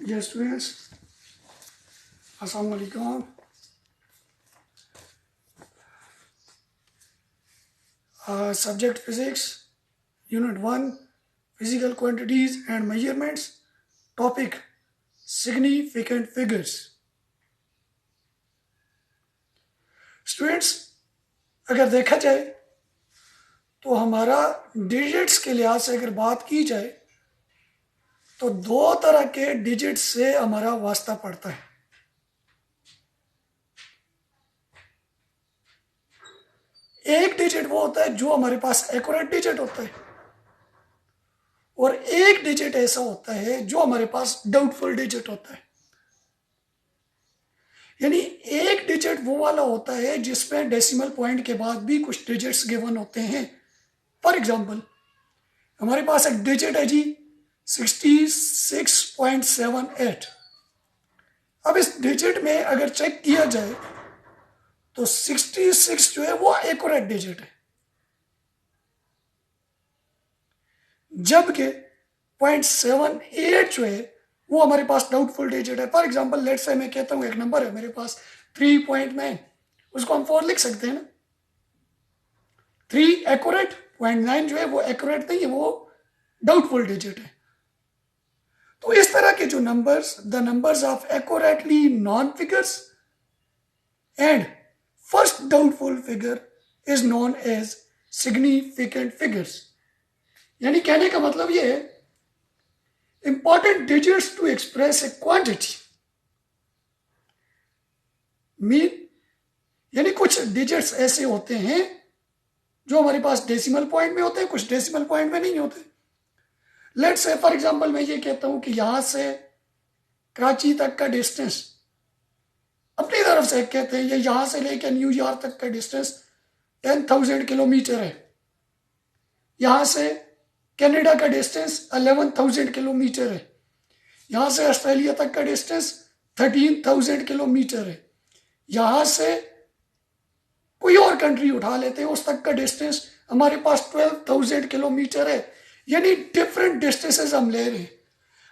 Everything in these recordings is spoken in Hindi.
Dear students, Assalamu alaikum. Subject Physics, Unit 1, Physical Quantities and Measurements. Topic, Significant Figures. Students, अगर देखा जाए तो हमारा डिजिट्स के लिहाज से अगर बात की जाए तो दो तरह के डिजिट से हमारा वास्ता पड़ता है। एक डिजिट वो होता है जो हमारे पास एक्यूरेट डिजिट होता है और एक डिजिट ऐसा होता है जो हमारे पास डाउटफुल डिजिट होता है। यानी एक डिजिट वो वाला होता है जिसमें डेसिमल पॉइंट के बाद भी कुछ डिजिट्स गिवन होते हैं। फॉर एग्जांपल, हमारे पास एक डिजिट है जी 66.78। अब इस डिजिट में अगर चेक किया जाए तो 66 जो है वो एक्यूरेट डिजिट है, जबकि 0.78 जो है वो हमारे पास डाउटफुल डिजिट है। फॉर एग्जांपल, लेट्स से मैं कहता हूं एक नंबर है मेरे पास 3.9, उसको हम 4 लिख सकते हैं ना। 3 एक्यूरेट, 0.9 जो है वो एक्यूरेट नहीं है, वो डाउटफुल डिजिट है। तो इस तरह के जो numbers, the numbers of accurately known figures and first doubtful figure is known as significant figures. यानी कहने का मतलब ये है, important digits to express a quantity mean, यानी कुछ डिजिट्स ऐसे होते हैं जो हमारे पास डेसिमल पॉइंट में होते हैं, कुछ डेसिमल पॉइंट में नहीं होते। लेट्स से फॉर एग्जांपल मैं ये कहता हूं कि यहां से कराची तक का डिस्टेंस, अपनी तरफ से कहते हैं ये यहां से लेकर न्यूयॉर्क तक का डिस्टेंस 10,000 किलोमीटर है, यहां से कनाडा का डिस्टेंस 11,000 किलोमीटर है, यहां से ऑस्ट्रेलिया तक का डिस्टेंस 13,000 किलोमीटर है, यहां से कोई और कंट्री उठा लेते हैं उस तक का डिस्टेंस हमारे पास 12,000 किलोमीटर है। यानी डिफरेंट डिस्टेंसेस हम ले रहे हैं।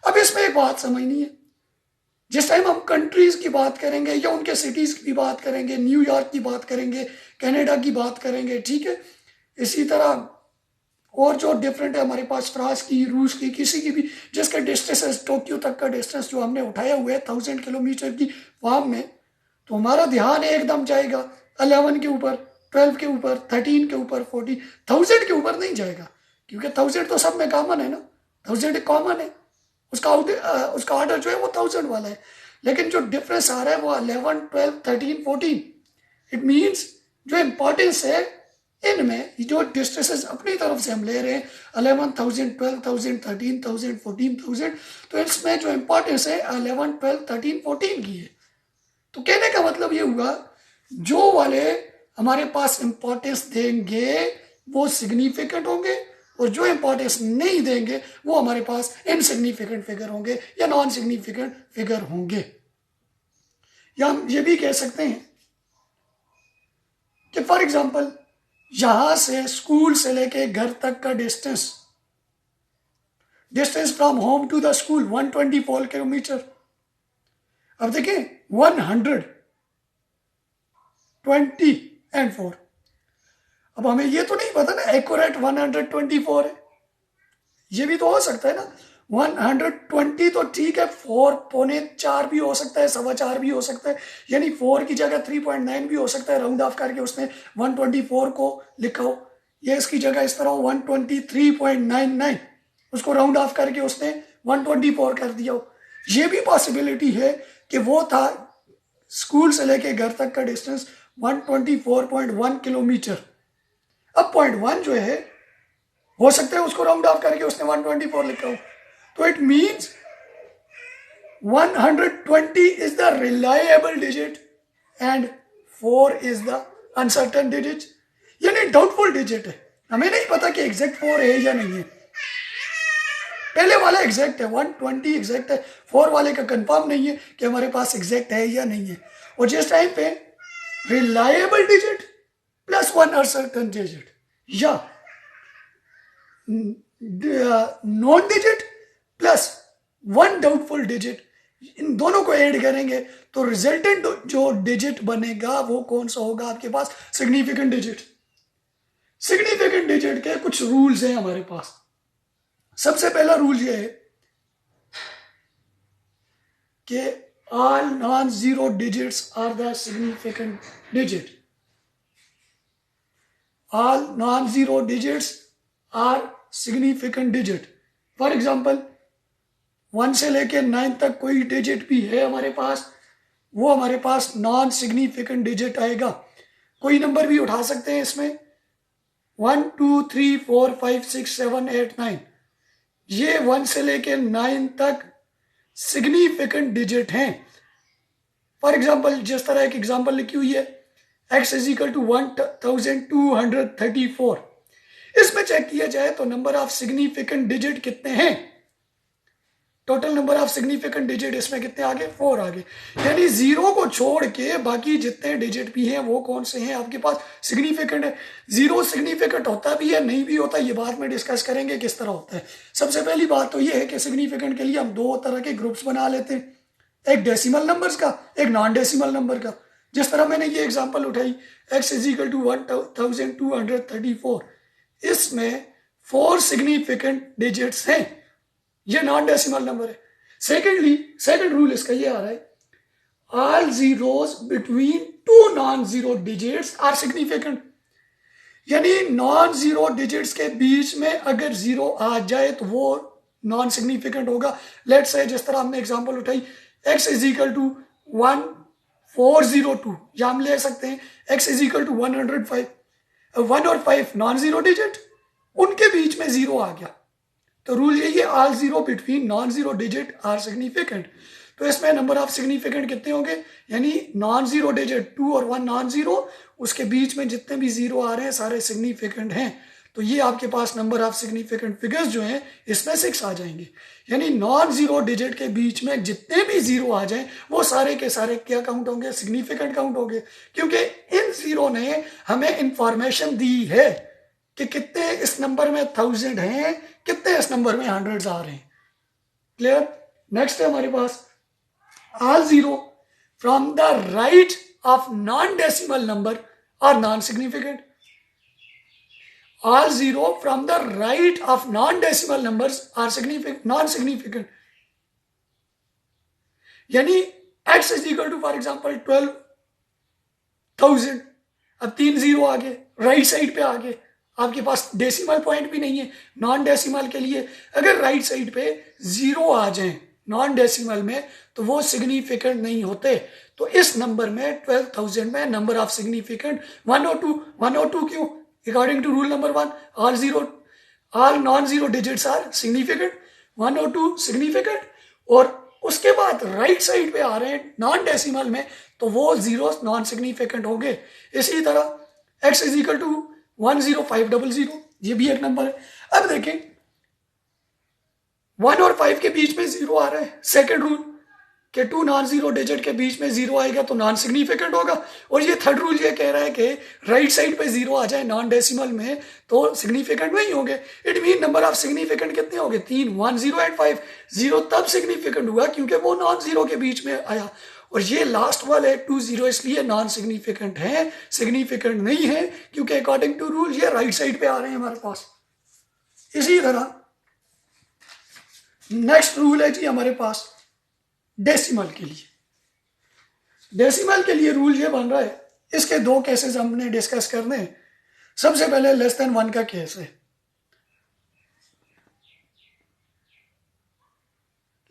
अब इसमें एक बात समझनी है, जिस टाइम हम कंट्रीज की बात करेंगे या उनके सिटीज की बात करेंगे, न्यूयॉर्क की बात करेंगे, कनाडा की बात करेंगे, ठीक है, इसी तरह और जो डिफरेंट है हमारे पास फ्रांस की, रूस की, किसी की भी जिसका डिस्टेंस टोक्यो तक का डिस्टेंस जो हमने उठाया हुआ है 1000 किलोमीटर की फॉर्म में, तो हमारा ध्यान एकदम जाएगा 11 के ऊपर, 12 के ऊपर, 13 के ऊपर, 14, 1000 के ऊपर नहीं जाएगा, क्योंकि 1000 तो सब में कॉमन है ना, 1000 कॉमन है, उसका ऑर्डर जो है वो 1000 वाला है। लेकिन जो डिफरेंस आ रहा है वो 11, 12, 13, 14, इट मीन्स जो इंपॉर्टेंस है इनमें जो डिस्टेंसेस अपनी तरफ से हम ले रहे हैं 11,000, 12,000, 13,000, 14,000, तो इसमें जो इंपॉर्टेंस है 11, 12, 13, 14 की है। तो कहने का मतलब ये हुआ, जो वाले हमारे पास इंपॉर्टेंस देंगे वो सिग्निफिकेंट होंगे और जो इंपॉर्टेंस नहीं देंगे वो हमारे पास इनसिग्निफिकेंट फिगर होंगे या नॉन सिग्निफिकेंट फिगर होंगे। या हम ये भी कह सकते हैं कि फॉर एग्जांपल यहां से स्कूल से लेके घर तक का distance from home to the school 124 kilometre. अब देखिए 120 एंड 4, अब हमें ये तो नहीं पता ना एक्यूरेट 124 है, ये भी तो हो सकता है ना 120, तो ठीक है 4 पौने 4 भी हो सकता है, 4.25 भी हो सकता है, यानी 4 की जगह 3.9 भी हो सकता है, राउंड ऑफ करके उसने 124 को लिखा हो, ये इसकी जगह इस तरह 123.99, उसको राउंड ऑफ करके उसने 124 कर दिया हो। ये भी पॉसिबिलिटी है कि वो था स्कूल से लेके घर तक का डिस्टेंस 124.1 किलोमीटर। अब 0.1 जो है हो सकता है उसको राउंड ऑफ करके उसने 124 लिखा हो, तो it means 120 is the reliable digit and 4 is the uncertain digit, यानी डाउटफुल डिजिट है, हमें नहीं पता कि एग्जैक्ट 4 है या नहीं है। पहले वाला एग्जैक्ट है, 120 एग्जैक्ट है, 4 वाले का कंफर्म नहीं है कि हमारे पास एग्जैक्ट है या नहीं है। और जिस टाइम पे reliable digit plus 1 uncertain digit या non digit plus 1 doubtful digit इन दोनों को ऐड करेंगे तो रिजल्टेंट जो डिजिट बनेगा वो कौन सा होगा आपके पास? Significant digit. सिग्निफिकेंट डिजिट के कुछ रूल्स हैं हमारे पास। सबसे पहला रूल ये है कि all non zero digits are the significant digit. All non zero digits are significant digit. For example 1 से लेके 9 तक कोई डिजिट भी है हमारे पास, वो हमारे पास नॉन सिग्निफिकेंट डिजिट आएगा। कोई नंबर भी उठा सकते हैं इसमें, 1 2 3 4 5 6 7 8 9, ये 1 से लेके 9 तक सिग्निफिकेंट डिजिट हैं। फॉर एग्जाम्पल जिस तरह एक एग्जाम्पल लिखी हुई है x इज इक्वल टू 1234, इसमें चेक किया जाए तो नंबर ऑफ सिग्निफिकेंट डिजिट कितने हैं? Total number of significant digit इसमें कितने आगे? 4 आगे। यानी 0 को छोड़ के बाकी जितने डिजिट भी हैं वो कौन से हैं आपके पास? सिग्निफिकेंट है। 0 सिग्निफिकेंट होता भी है, नहीं भी होता, ये बाद में डिस्कस करेंगे किस तरह होता है। सबसे पहली बात तो ये है कि सिग्निफिकेंट के लिए हम 2 तरह के ग्रुप्स बना लेते हैं, एक डेसिमल नंबर्स का, एक नॉन डेसिमल नंबर का। जिस तरह मैंने ये एग्जांपल उठाई x इज इक्वल टू 1234, इसमें 4 सिग्निफिकेंट डिजिट्स हैं, ये नॉन डेसिमल नंबर है। सेकेंड रूल इसका ये आ रहा है, all zeros between 2 non zero digits are significant. यानी नॉन जीरो डिजिट्स के बीच में अगर 0 आ जाए तो वो नॉन सिग्निफिकेंट होगा। लेट्स से जिस तरह हमने एग्जांपल उठाई x इज इक्वल टू 1402, या हम ले सकते हैं x इज इक्वल टू 105। 1 और 5 नॉन जीरो डिजिट, उनके बीच में 0 आ गया तो रूल यही है, all zero between non zero digit are significant. तो इसमें नंबर ऑफ सिग्निफिकेंट कितने होंगे? यानी नॉन जीरो डिजिट 2 और 1 नॉन जीरो, उसके बीच में जितने भी 0 आ रहे हैं सारे सिग्निफिकेंट हैं। तो ये आपके पास नंबर ऑफ सिग्निफिकेंट फिगर्स जो हैं इसमें 6 आ जाएंगे। यानी नॉन जीरो डिजिट के बीच में जितने भी 0 आ जाएं वो सारे के सारे क्या काउंट होंगे? सिग्निफिकेंट काउंट होंगे, क्योंकि इन 0 ने हमें इंफॉर्मेशन दी है कि कितने इस नंबर में 1000 हैं, कितने इस नंबर में 100s आ रहे हैं। क्लियर? नेक्स्ट है हमारे पास, all zero from the right of non decimal number are non significant. All 0 from the right of non-decimal numbers are non-significant. यानी x is equal to for example 12,000, अब 3 0 आ गए, राइट साइड पे आ गए, आपके पास डेसिमल पॉइंट भी नहीं है। नॉन डेसिमल के लिए अगर राइट साइड पे 0 आ जाए नॉन डेसिमल में तो वो सिग्निफिकेंट नहीं होते। तो इस नंबर में 12,000 में नंबर ऑफ सिग्निफिकेंट 102 क्यों? According to rule number 1, all non-zero digits are significant, 1 और 2 significant, और उसके बाद राइट साइड पे आ रहे हैं नॉन डेसिमल में तो वो 0 नॉन सिग्निफिकेंट होंगे। इसी तरह x इज इक्वल टू 10500, ये भी एक नंबर है। अब देखें 1 और 5 के बीच में 0 आ रहा है, सेकेंड रूल कि 2 नॉन जीरो डिजिट के बीच में 0 आएगा तो नॉन सिग्निफिकेंट होगा। और ये थर्ड रूल ये कह रहा है कि राइट साइड पे 0 आ जाए नॉन डेसिमल में तो सिग्निफिकेंट नहीं होंगे। It mean number of significant कितने होंगे? 3, 1 0 एंड 5। 0 तब सिग्निफिकेंट हुआ क्योंकि वो नॉन जीरो के बीच में आया, और ये लास्ट वाले 2 0 इसलिए नॉन सिग्निफिकेंट है, सिग्निफिकेंट नहीं है क्योंकि अकॉर्डिंग टू रूल ये राइट साइड पे आ रहे हैं हमारे पास। इसी तरह नेक्स्ट रूल है जी हमारे पास डेसिमल के लिए। डेसिमल के लिए रूल ये बन रहा है, इसके 2 केसेस हमने डिस्कस करने हैं। सबसे पहले लेस देन 1 का केस है।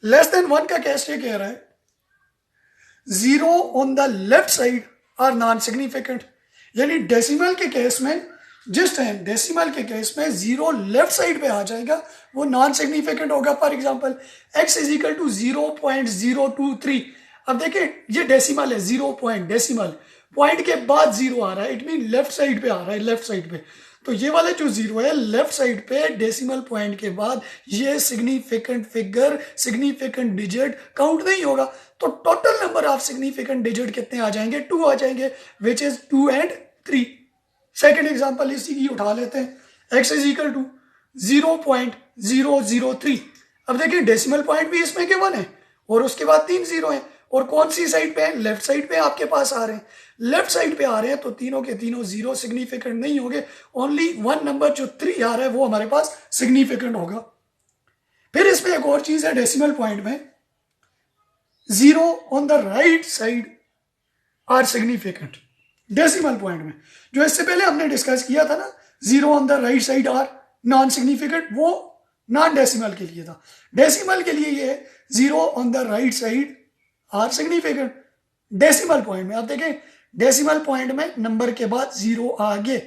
लेस देन 1 का केस ये कह रहा है 0 on the left side are non significant. यानी डेसिमल के केस में जिस टाइम डेसिमल के केस में 0 लेफ्ट साइड पे आ जाएगा वो नॉन सिग्निफिकेंट होगा। For example x is equal to 0.023। अब देखिए ये डेसिमल है, 0 पॉइंट डेसिमल पॉइंट के बाद 0 आ रहा है, इट मीन लेफ्ट साइड पे आ रहा है, लेफ्ट साइड पे। तो ये वाला जो 0 है लेफ्ट साइड पे डेसिमल पॉइंट के बाद ये significant figure, significant digit count नहीं होगा। तो total number of significant digit कितने आ जाएंगे? 2 आ जाएंगे, which is 2 and 3। Second example इसी की उठा लेते हैं, x इज इक्वल टू 0.003। अब देखिए डेसिमल पॉइंट भी इसमें गिवन है और उसके बाद 3 जीरो हैं। और कौन सी साइड पे है? लेफ्ट साइड पे आपके पास आ रहे हैं। लेफ्ट साइड पे आ रहे हैं तो तीनों के तीनों जीरो सिग्निफिकेंट नहीं होंगे। ओनली वन नंबर जो 3 आ रहा है वो हमारे पास सिग्निफिकेंट होगा। फिर इसमें एक और चीज है, डेसिमल पॉइंट में zero on the right side are significant. Decimal point में जो इससे पहले हमने डिस्कस किया था ना, zero on the right side are non significant, वो नॉन डेसिमल के लिए था। डेसिमल के लिए ये zero on the right side are significant. Decimal point में आप देखें, डेसिमल पॉइंट में नंबर के बाद जीरो आगे,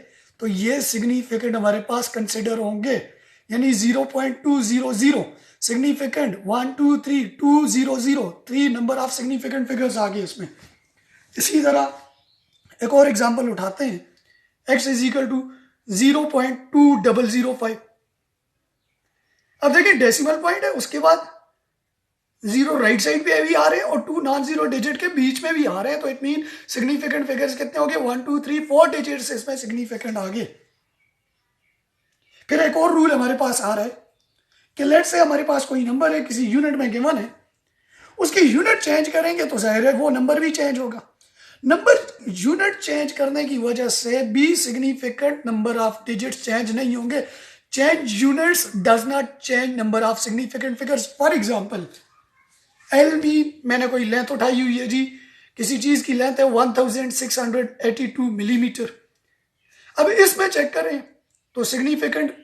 तो ये सिग्निफिकेंट हमारे पास कंसिडर होंगे। यानी 0.200 significant, 1 2 3 200, 3 number of significant figures आगे इसमें। इसी तरह एक और एग्जांपल उठाते हैं, x इज इक्वल टू 0.2005। अब देखिए डेसिमल पॉइंट है, उसके बाद जीरो राइट साइड पे भी आ रहे हैं और 2 नॉन जीरो डिजिट के बीच में भी आ रहे हैं, तो इट मीन सिग्निफिकेंट फिगर्स कितने हो गए? 1 2 3 4 डिजिट्स इसमें सिग्निफिकेंट आ गए। फिर एक और रूल हमारे पास आ रहा है कि लेट्स से हमारे पास कोई नंबर है, किसी यूनिट में गिवन है, उसकी यूनिट चेंज करेंगे तो जाहिर है वो नंबर भी चेंज होगा। नंबर यूनिट चेंज करने की वजह से भी significant number of digits change नहीं होंगे। Change units does not change number of significant figures. For example L B, मैंने कोई लेंथ उठाई हुई है जी, किसी चीज की लेंथ है 1682 मिलीमीटर। अब इसमें चेक करें तो significant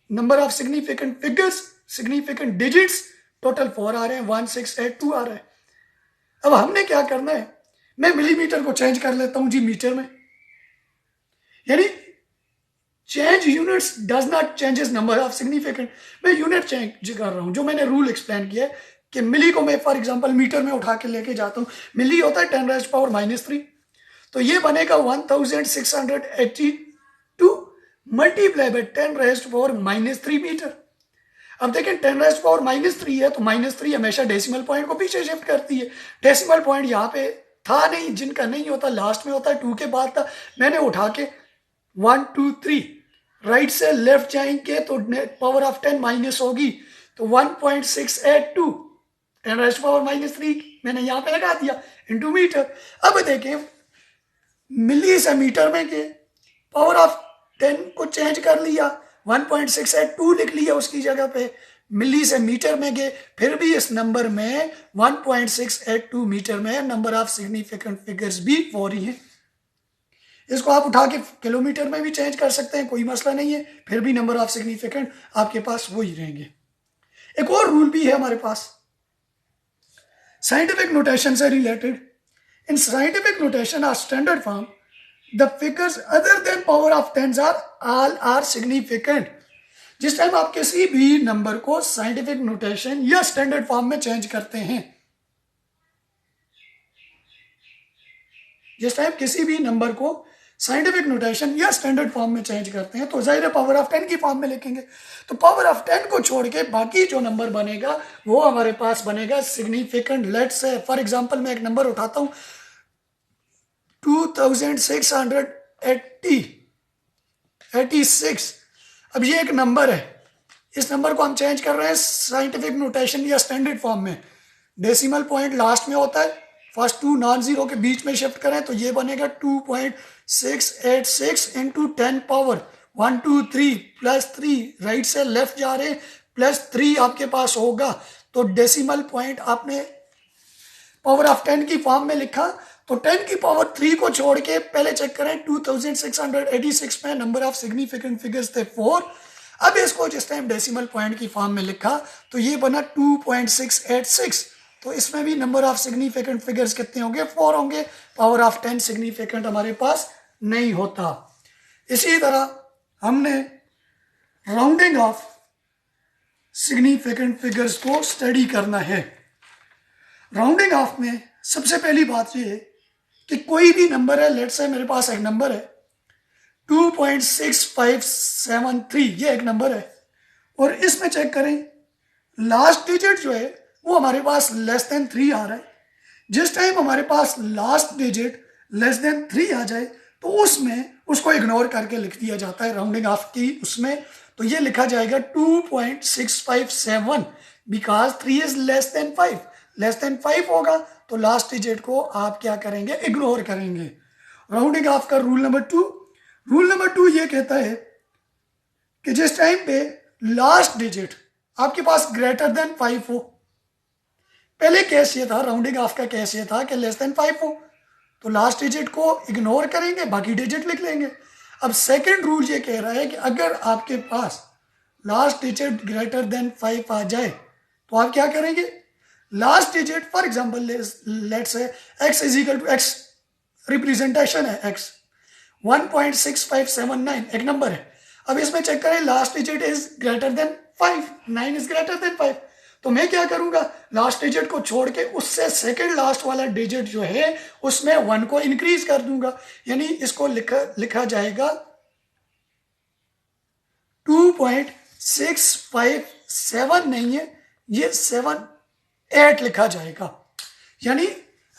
number of significant figures, significant digits total 4 आ रहे हैं, 1682 आ रहा है। अब हमने क्या करना है, मैं मिलीमीटर को चेंज कर लेता हूं जी मीटर में। यानी change units does not changes number of significant. मैं यूनिट चेंज कर रहा हूं, जो मैंने रूल एक्सप्लेन किया है कि मिली को मैं फॉर एग्जांपल मीटर में उठा के लेके जाता हूं। मिली होता है 10⁻⁻3, तो ये बनेगा 1682 मल्टीप्लाई बाय 10⁻⁻3 मीटर। अब देखें 10⁻⁻3 है तो -3 हमेशा डेसिमल पॉइंट को पीछे शिफ्ट करती है। डेसिमल पॉइंट यहाँ पे था नहीं, जिनका नहीं होता लास्ट में होता है, 2 के बाद था। मैंने उठा के 1 2 3 राइट से लेफ्ट जाएंगे तो पावर ऑफ 10 माइनस होगी, तो 1.682 10⁻⁻3 मैंने यहाँ पे लगा दिया इंटू मीटर। अब देखें मिली से मीटर में के पावर ऑफ 10 को चेंज कर लिया, 1.682 लिख लिया उसकी जगह पे, मिली से मीटर में गए, फिर भी इस नंबर में 1.682 मीटर में नंबर ऑफ सिग्निफिकेंट फिगर्स भी 4 ही हैं। इसको आप उठा के किलोमीटर में भी चेंज कर सकते हैं, कोई मसला नहीं है, फिर भी नंबर ऑफ सिग्निफिकेंट आपके पास वही रहेंगे। एक और रूल भी है हमारे पास साइंटिफिक नोटेशन से related. In scientific notation or standard form, the figures other than power of 10s are significant। जिस टाइम आप किसी भी नंबर को साइंटिफिक नोटेशन या स्टैंडर्ड फॉर्म में चेंज करते हैं, जिस टाइम किसी भी नंबर को साइंटिफिक नोटेशन या स्टैंडर्ड फॉर्म में चेंज करते हैं तो जाहिर है पावर ऑफ 10 की फॉर्म में लिखेंगे। तो पावर ऑफ 10 को छोड़ के बाकी जो नंबर बनेगा वो हमारे पास बनेगा significant. Let's say for example मैं एक नंबर उठाता हूं 2686। अब ये एक नंबर है, इस नंबर को हम चेंज कर रहे हैं साइंटिफिक नोटेशन या स्टैंडर्ड फॉर्म में। डेसिमल पॉइंट लास्ट में होता है, फर्स्ट 2 नॉन जीरो के बीच में शिफ्ट करें तो ये बनेगा 2.686 इंटू 10 पावर 1 2 3 प्लस 3, राइट से लेफ्ट जा रहे प्लस 3 आपके पास होगा। तो डेसिमल पॉइंट आपने पावर ऑफ 10 की फॉर्म में लिखा, तो 10 की पावर 3 को छोड़ के पहले चेक करें 2686 में नंबर ऑफ सिग्निफिकेंट फिगर्स थे 4। अब इसको जिस टाइम डेसिमल पॉइंट की फॉर्म में लिखा तो ये बना 2.686, तो इसमें भी नंबर ऑफ सिग्निफिकेंट फिगर्स कितने होंगे? 4 होंगे। पावर ऑफ 10 सिग्निफिकेंट हमारे पास नहीं होता। इसी तरह हमने राउंडिंग ऑफ सिग्निफिकेंट फिगर्स को स्टडी करना है। राउंडिंग ऑफ में सबसे पहली बात यह है कि कोई भी नंबर है, लेट्स से मेरे पास एक नंबर है 2.6573, ये एक नंबर है, और इसमें चेक करें लास्ट डिजिट जो है वो हमारे पास लेस देन 3 आ रहा है। जिस टाइम हमारे पास लास्ट डिजिट लेस देन 3 आ जाए तो उसमें उसको इग्नोर करके लिख दिया जाता है राउंडिंग ऑफ की उसमें, तो ये लिखा जाएगा 2.657 because 3 is less than 5। Less than 5 होगा तो लास्ट डिजिट को आप क्या करेंगे, इग्नोर करेंगे। राउंडिंग ऑफ का रूल नंबर 2 ये कहता है कि जिस टाइम पे लास्ट डिजिट आपके पास ग्रेटर देन 5 हो, पहले केस ये था, राउंडिंग ऑफ का केस ये था कि लेस देन 5 हो तो लास्ट डिजिट को इग्नोर करेंगे, बाकी डिजिट लिख लेंगे। अब सेकंड रूल ये कह रहा है कि अगर आपके पास लास्ट डिजिट ग्रेटर देन 5 आ जाए तो आप क्या करेंगे, last digit for example let's say x is equal to x, representation है x 1.6579 एक नंबर है। अब इसमें चेक करें last digit is greater than 5, 9 is greater than 5, तो मैं क्या करूंगा, लास्ट डिजिट को छोड़ के उससे सेकंड लास्ट वाला डिजिट जो है उसमें 1 को इंक्रीज कर दूंगा, यानी इसको लिखा जाएगा 2.657 नहीं है, ये 78 लिखा जाएगा। यानी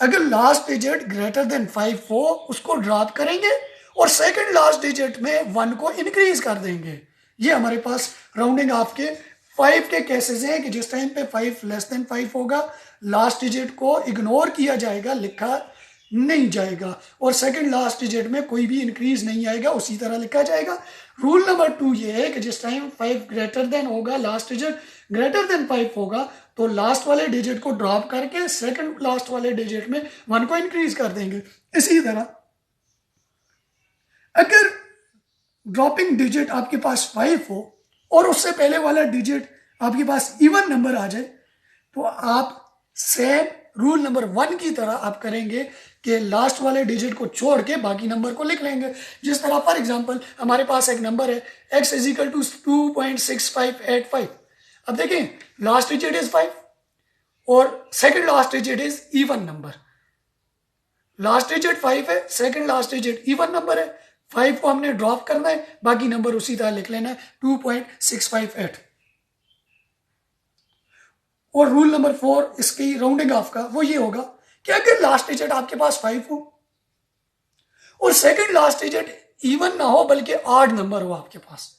अगर लास्ट डिजिट ग्रेटर देन 5 हो उसको ड्रॉप करेंगे और सेकंड लास्ट डिजिट में 1 को इंक्रीज कर देंगे। ये हमारे पास राउंडिंग ऑफ के 5 के केसेस हैं कि जिस टाइम पे 5 लेस देन 5 होगा लास्ट डिजिट को इग्नोर किया जाएगा, लिखा नहीं जाएगा, और सेकंड लास्ट डिजिट में कोई भी इंक्रीज नहीं आएगा, उसी तरह लिखा जाएगा। रूल नंबर 2 ये है कि जिस टाइम 5 ग्रेटर देन होगा, लास्ट डिजिट ग्रेटर देन 5 होगा तो लास्ट वाले डिजिट को ड्रॉप करके सेकंड लास्ट वाले डिजिट में 1 को इंक्रीज कर देंगे। इसी तरह अगर ड्रॉपिंग डिजिट आपके पास 5 हो और उससे पहले वाला डिजिट आपके पास इवन नंबर आ जाए तो आप सेम रूल नंबर 1 की तरह आप करेंगे कि लास्ट वाले डिजिट को छोड़ के बाकी नंबर को लिख लेंगे। जिस तरह फॉर एग्जांपल हमारे पास एक नंबर है x इज इक्वल टू 2.6585। अब देखें लास्ट डिजिट इज 5 और second last digit is even number. Last digit 5 है, second last digit even number है, 5 को हमने ड्रॉप करना है, बाकी नंबर उसी तरह लिख लेना है 2.658। और रूल नंबर 4 इसकी राउंडिंग ऑफ का वो ये होगा कि अगर लास्ट डिजिट आपके पास 5 हो और सेकंड लास्ट डिजिट इवन ना हो बल्कि ऑड नंबर हो आपके पास,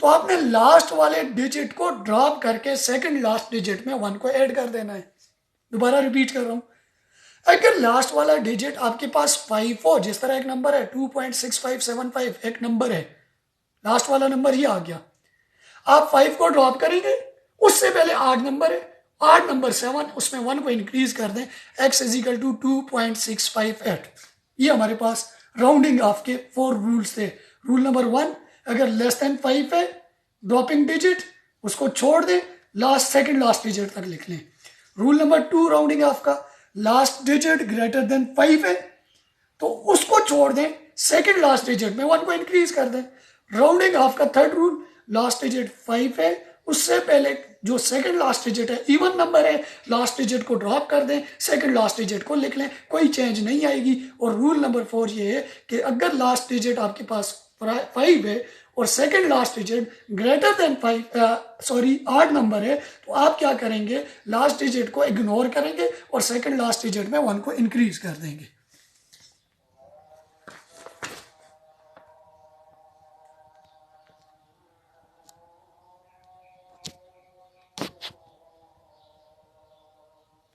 तो आपने लास्ट वाले डिजिट को ड्रॉप करके सेकंड लास्ट डिजिट में 1 को ऐड कर देना है। दोबारा रिपीट कर रहा हूं, अगर लास्ट वाला डिजिट आपके पास 5 हो, जिस तरह एक नंबर है 2.6575 एक नंबर है, लास्ट वाला नंबर ही आ गया, आप 5 को ड्रॉप करेंगे, उससे पहले आठ नंबर है, आठ नंबर 7, उसमें 1 को इंक्रीज कर दें, x इज इक्वल टू 2.658। ये हमारे पास राउंडिंग ऑफ के 4 रूल्स थे। रूल नंबर 1 अगर लेस देन 5 है ड्रॉपिंग डिजिट उसको छोड़ दें, लास्ट सेकंड लास्ट डिजिट तक लिख लें। रूल नंबर 2 राउंडिंग ऑफ का लास्ट डिजिट ग्रेटर देन 5 है तो उसको छोड़ दें, सेकंड लास्ट डिजिट में 1 को इंक्रीज कर दें। राउंडिंग ऑफ का थर्ड रूल लास्ट डिजिट 5 है, उससे पहले जो सेकंड लास्ट डिजिट है इवन नंबर है, लास्ट डिजिट को ड्रॉप कर दें, सेकंड लास्ट डिजिट को लिख लें, कोई चेंज नहीं आएगी। और रूल नंबर 4 ये है कि अगर लास्ट डिजिट आपके पास 5 है और second last digit greater than 5 8 number है तो आप क्या करेंगे, लास्ट डिजिट को इग्नोर करेंगे और सेकंड लास्ट डिजिट में 1 को इंक्रीज कर देंगे।